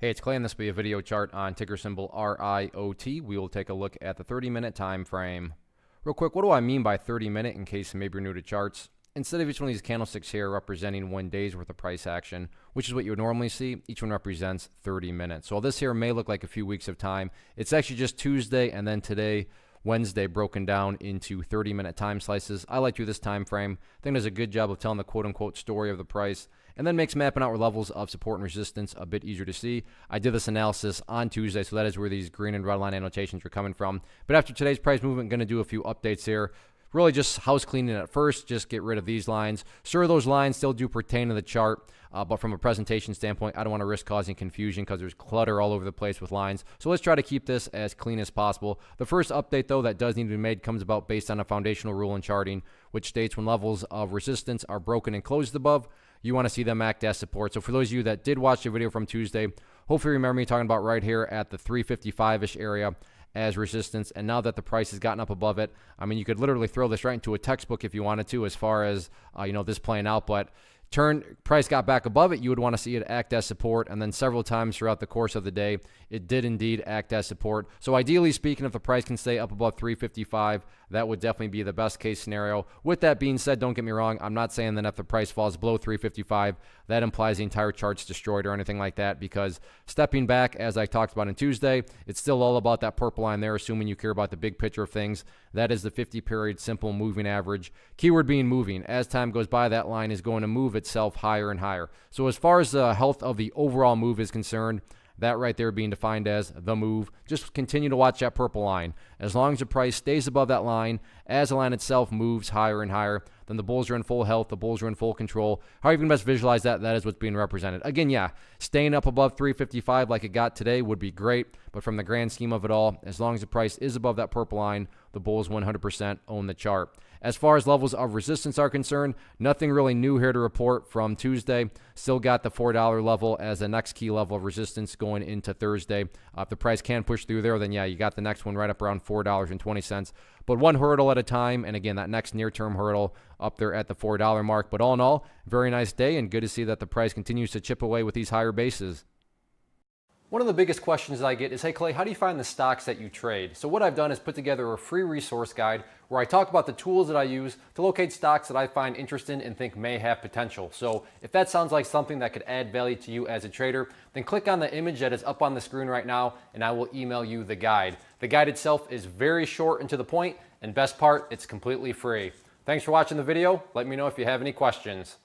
Hey, it's Clay, and this will be a video chart on ticker symbol RIOT. We will take a look at the 30-minute time frame. Real quick, what do I mean by 30-minute in case maybe you're new to charts? Instead of each one of these candlesticks here representing 1 day's worth of price action, which is what you would normally see, each one represents 30 minutes. So while this here may look like a few weeks of time, it's actually just Tuesday and then today, Wednesday, broken down into 30-minute time slices. I like to do this time frame. I think it does a good job of telling the quote-unquote story of the price, and then makes mapping out levels of support and resistance a bit easier to see. I did this analysis on Tuesday, so that is where these green and red line annotations are coming from. But after today's price movement, I'm going to do a few updates here. Really just house cleaning at first, just get rid of these lines. Sure, those lines still do pertain to the chart, but from a presentation standpoint, I don't want to risk causing confusion because there's clutter all over the place with lines. So let's try to keep this as clean as possible. The first update, though, that does need to be made comes about based on a foundational rule in charting, which states when levels of resistance are broken and closed above, you want to see them act as support. So for those of you that did watch the video from Tuesday, hopefully remember me talking about right here at the 355-ish area as resistance. And now that the price has gotten up above it, I mean, you could literally throw this right into a textbook if you wanted to as far as, this playing out. But price got back above it, you would want to see it act as support, and then several times throughout the course of the day, it did indeed act as support. So ideally speaking, if the price can stay up above 355, that would definitely be the best case scenario. With that being said, don't get me wrong, I'm not saying that if the price falls below 355, that implies the entire chart's destroyed or anything like that, because stepping back, as I talked about on Tuesday, it's still all about that purple line there, assuming you care about the big picture of things. That is the 50-period simple moving average. Keyword being moving. As time goes by, that line is going to move itself higher and higher. So as far as the health of the overall move is concerned, that right there being defined as the move, just continue to watch that purple line. As long as the price stays above that line, as the line itself moves higher and higher, then the bulls are in full health, the bulls are in full control. How you can best visualize that, that is what's being represented. Again, yeah, staying up above 355 like it got today would be great, but from the grand scheme of it all, as long as the price is above that purple line, the bulls 100% own the chart. As far as levels of resistance are concerned, nothing really new here to report from Tuesday. Still got the $4 level as the next key level of resistance going into Thursday. If the price can push through there, then yeah, you got the next one right up around $4.20. But one hurdle at a time, and again, that next near-term hurdle up there at the $4 mark. But all in all, very nice day, and good to see that the price continues to chip away with these higher bases. One of the biggest questions I get is, hey Clay, how do you find the stocks that you trade? So what I've done is put together a free resource guide where I talk about the tools that I use to locate stocks that I find interesting and think may have potential. So if that sounds like something that could add value to you as a trader, then click on the image that is up on the screen right now and I will email you the guide. The guide itself is very short and to the point, and best part, it's completely free. Thanks for watching the video. Let me know if you have any questions.